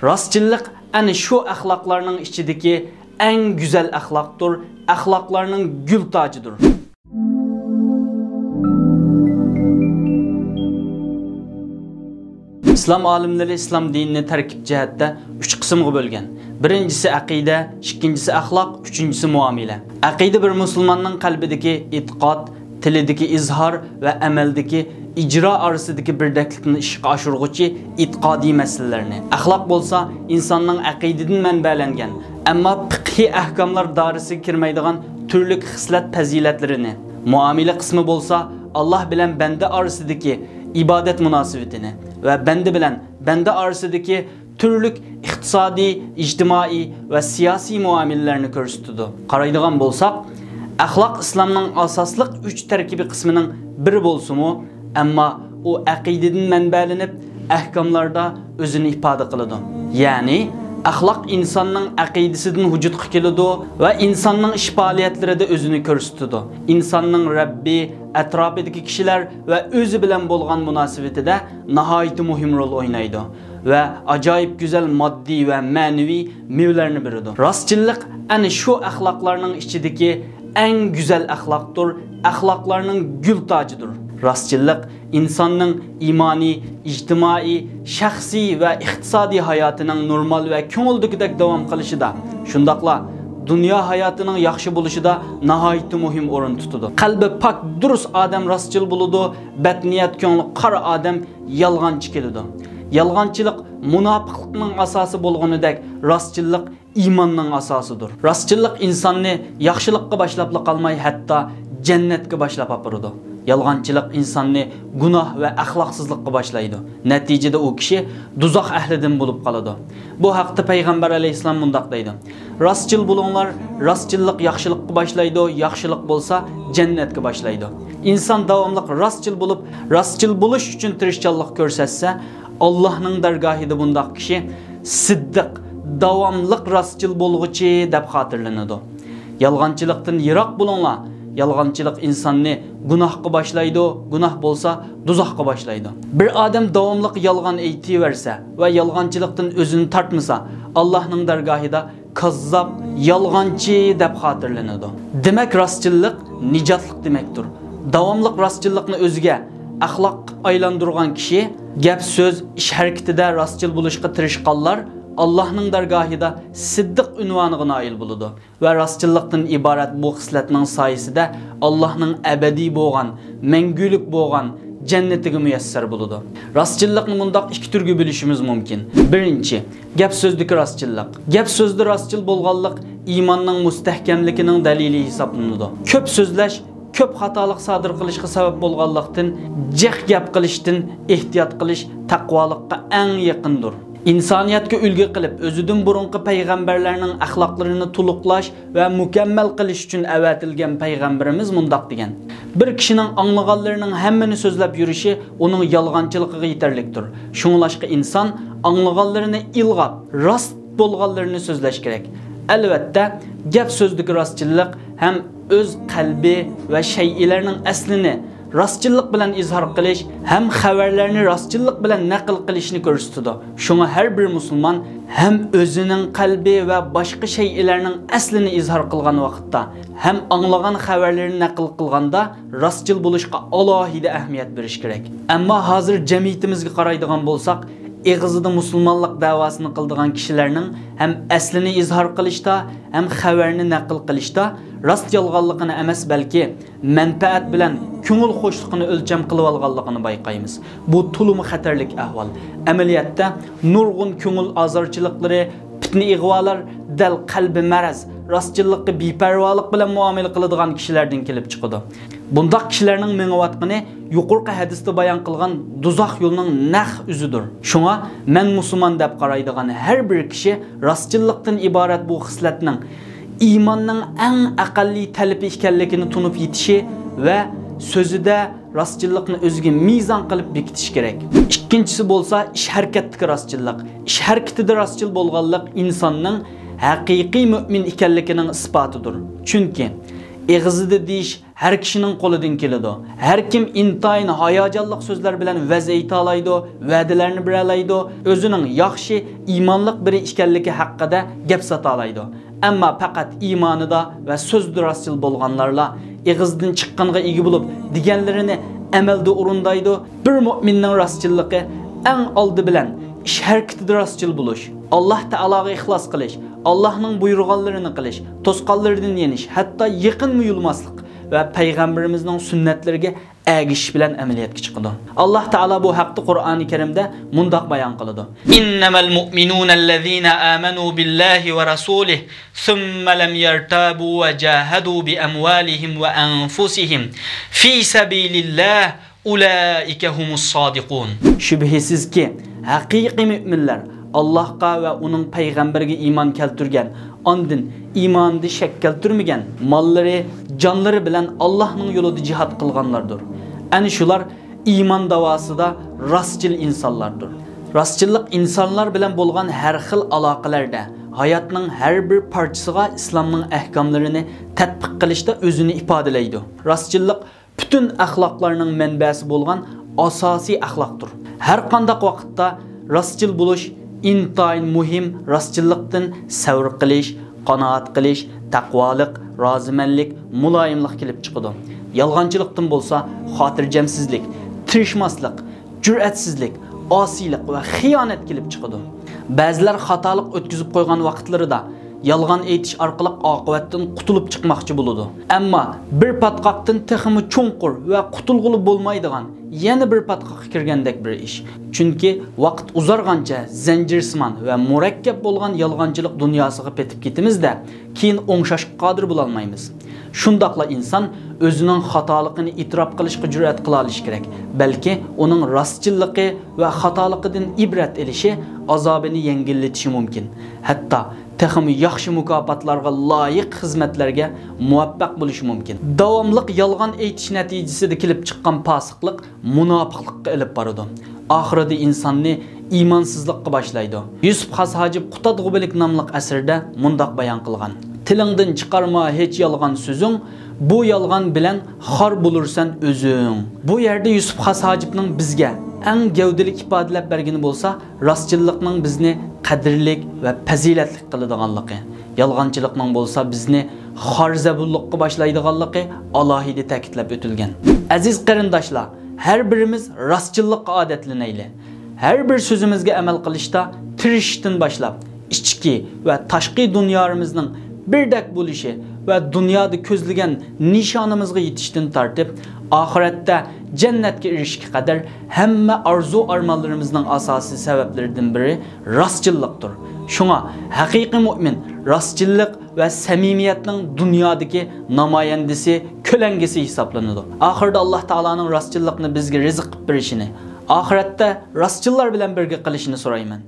Rastçılık ana şu ahlaklarının içindeki en güzel ahlaktır, ahlaklarının gül tacıdır. İslam alimleri İslam dinini terkip cihette 3 kısımga bölgen. Birincisi akide, ikincisi ahlak, üçüncüsü muamele. Akide bir Müslümanın kalbideki itiqad, tilideki izhar ve ameldeki icra arasındaki birdeklikni işga aşırgıcı itiqadi meselelerini. Ahlak bolsa insanın akideden menbelengen, ama fiqhi ahkamlar dairesiga kirmaydigan türlük hislet faziletlerini. Muamele kısmı bolsa Allah bilen bende arasındaki ibadet münasebetini ve bende arasındaki türlük iktisadi, ictimai ve siyasi muamelelerini ko'rsatadi. Qaraydigan bolsak, ahlak İslamның asaslık 3 terkibi kısmının biri bolsumu, ama o aqideden menbelenip ahkamlarda özünü ifade kılıdı. Yani ahlak insanın aqidesinden vücudga keladi ve insanın iş faaliyetleri de özünü ko'rsatadi. İnsanın Rabbi, etrafidagi kişiler ve özü bilen bolgan münasebetide nihayeti muhim rol oynaydı ve acayip güzel maddi ve manevi mevlerini biridir. Rastçılık ana şu ahlaklarının içindeki en güzel ahlaktır, ahlaklarının gül tacıdır. Rastçılık insanın imani, ictimai, şahsi ve iktisadi hayatının normal ve köngüldükidek devam kılışıda, şundakla dünya hayatının yaxşı buluşuda nihayeti muhim orun tutudu. Kalbi pak, durus adam rastçıl buludu, betniyet köngülü qara adam yalğancı kelidi. Yalğancılık münafıklıkның asası bolğanıdek rastçılık imanның asasıdır. Rastçılık insanı yaxşılıkka başlapla kalmayı hatta cennetke başlap apırdı. Yalğancılık insanı günah ve ahlaksızlıkka başlaydı. Neticede o kişi duzak ehliden bulup kaladı. Bu haqda Peygamber aleyhisselam mundaq deydi. Rastçıl bulunlar, rastçılık yaxşılıkka başlaydı, yaxşılık bolsa cennetke başlaydı. İnsan davamlıq rastçıl bulup, rastçıl buluş üçün tirişçallık görsetse, Allah'ның dergahida bundaq kişi siddiq, davamlıq rastçıl bolğuchi deb xatırlanıdı. Yalğancılıktan yirak bulunlar. Yalğancılık insanı günahqa başlaydı, günah bolsa duzaqqa başlaydı. Bir adam davamlıq yalğan eytiverse ve yalğancılıktan özünü tartmasa, Allah'ның dergahida kazzab, yalğancı deb xatırlanıdı. Demek rastçılık nicatlık demektir. Davamlıq rastçılıkni özüge ahlak aylandırgan kişi gap söz, iş hareketide rastçıl buluşqa tirişqanlar Allah'ның dergahida siddiq ünvanıga nail buludu ve rastçılıktan ibaret bu xisletning sayesinde Allah'ның ebedi bolgan, mengülük bolgan cennetiga müyesser buludu. Rastçılıkni mundaq iki türgü bilişimiz mümkün. Birinci, gap sözdeki rastçılık. Gap sözde rastçıl bolganlık imanның mustahkamligining dalili hesaplanıdı. Köp sözleş, köp hatalık sadır kılışqa sebep bolganlıktan jeq gap qilishdan ehtiyot qilish taqvolikqa eng yaqindir. İnsaniyatga ulgu qilib, özüdün burunqi peygamberlerinin ahlaklarını tuluqlash ve mükemmel qilish üçün avatilgan peygamberimiz mundaq degan. Bir kişinin anlığanlarının hemmini sözlep yürüşü onun yalğancılığı yeterliktir. Şunlaşqa insan anlığanlarını ilgap, rast bolğanlarını sözleş gerek. Elbette gap sözdük rastçılık hem öz kalbi ve şeylerinin aslini rastçılık bilen izhar qilish hem haberlerini rastçılık bilen naql qilishni ko'rsatadi. Şuna her bir Müslüman hem özünün kalbi ve başka şeylerinin aslini izhar qilgan vaqtda hem anlagan haberlerini naql qilganda rastçıl buluşqa alohida ahamiyat berish kerak. Ama hazır cemiyetimizga qaraydigan bolsak, egizida musulmonlik davasını qildigan kishilarning hem aslini izhar qilishda hem haberini naql qilishda rast yalğanlığını emas belki menfaat bilen köngül hoşluğunu ölçem qilib alganlığını bayqaymiz. Bu tulumu xatarlik ahval. Ameliyatda nurgun köngül azarçılıkları, fitne igvalar dal qalbi maraz, rastçılıkı biparvalık bilen muamele qiladigan kishilardan kelib chiqadi. Bundaq kishilarning mengivatqini yuqorqi hadisda bayon qilgan duzaq yo'lining naq üzüdür. Şuna men musulmon deb qaraydigan har bir kishi rastçılıkdan ibaret bu xislatning imanның en aqalli talebi ekanligini tunib yetishi ve sözüde rastçılıkni özüge mizan qilib bekitish kerak. İkincisi bolsa iş hareketdagi rastçılık. İş hareketide rastçıl bolganlık insanның haqiqiy mümin ekanligining isbotidir. Chunki egizida deyish her kişinin qo'lidan keladi. Her kim intayin hayajonliq so'zlar bilan va'z ayta oladi, va'dalarni beralaydi, o'zining yaxshi iymonliq biri ekanligi haqida gap sota oladi. Ammo faqat iymonida va so'zda rostchil bo'lganlarla ig'izdan chiqqanga ega bo'lib, deganlarini amalda o'rindaydi. Bir mu'minning rostchilligi eng oldi bilan ish harakatida rostchil bo'lish, Alloh taologa ixlos qilish, Allohning buyurganlarini qilish, to'sqanlardan yenish, hatto yaqin yulmaslik ve Peygamberimizin sünnetleriga ägiş bilen ameliyatga chiqadi. Alloh taolo bu haqda Qur'oni Karimda mundaq bayon qiladi. Innamal mu'minunallazina amanu billahi va rasulihi thumma lam yartabu va jahadu bi amwalihim va anfusihim fi sabilillah ulaika humus sadiqun. Şüphesizki haqiqiy müminler Allah'a ve onun peygamberine iman keltirgen, andın imanını şek keltirmegen, malları, canları bilen Allah'ın yolunda cihat kılganlardır. Yani şular iman davasıda rastçıl insanlardır. Rastçıllık insanlar bilen bolgan her xil alaqalarda, hayatının her bir parçasıga İslam'ın ahkamlarını tatbiq qilishda özünü ifadeleydi. Rastçıllık bütün ahlaklarının menbesi bolgan asasi ahlakdır. Her qandaq vaqtda rastçıl buluş intayin muhim rastçıllıktan savr qilish, qanoat qilish, taqvolik, rozimanlik, muloyimlik kelib chiqadi. Yolg'onchilikdan bo'lsa, xotirjamsizlik, tirishmaslik, jur'atsizlik, osiylik va xiyonat kelib chiqadi. Ba'zilar xatolik o'tkazib qo'ygan vaqtlarida yolg'on aytish orqali oqibatdan qutulib chiqmoqchi bo'ladi. Ammo bir patqoqdan texmi cho'nqur va qutulg'uli bo'lmaydigan yana bir patqoqqa kirgandek bir ish. Chunki vaqt uzargancha zanjirsimon va murakkab bo'lgan yolg'onchilik dunyosiga petib ketimizda, keyin o'ngshashga qodir bo'la olmaymiz. Shundaqla inson o'zining xatoligini e'tirof qilishga jur'at qila olishi kerak. Balki uning rostchilligi va xatoligidan ibrat elishi azobini yengillatishi mumkin. Hatto texmi yaxshi mukofotlarga loyiq xizmatlarga muvaffaq bo'lishi mumkin. Davomliq yolg'on aytish natijasida kelib chiqqan fosiqlik munofiqlikka olib boradi. Oxirida insonni iymonsizlikka boshlaydi. Yusuf Xashojib Qutadg'ubilik nomli asarda mundaq bayon qilgan. Tilingdan chiqarma hech yolg'on so'zing, bu yolg'on bilan xor bo'lursan o'zing. Bu yerda Yusuf Xashojibning bizga eng gavdalik ifodalab bergani bo'lsa, rostchillikning bizni qadrlik va fazilatli qiladiganligi, yolg'onchilikning bo'lsa bizni xorzabullikqa boshlaydiganligi alohida ta'kidlab o'tilgan. Aziz qarindoshlar, har birimiz rostchillikqa odatlanaylik. Har bir so'zimizga amal qilishda tirishishdan boshlab, ichki va tashqi dunyoimizning birdek bo'lishi va dunyoda ko'zlagan nishonimizga yetishdan tortib, oxiratda jannatga erishishga qadar hamma arzu-armonlarimizning asosiy sabablaridan biri rostchillikdir. Shunga haqiqiy mu'min rostchillik va samimiyatning dunyodagi namoyandasi, ko'langisi hisoblanadi. Oxirda Alloh taolaning rostchillikni bizga rizq qilib berishini, oxiratda rostchillar bilan birga qilishini so'rayman.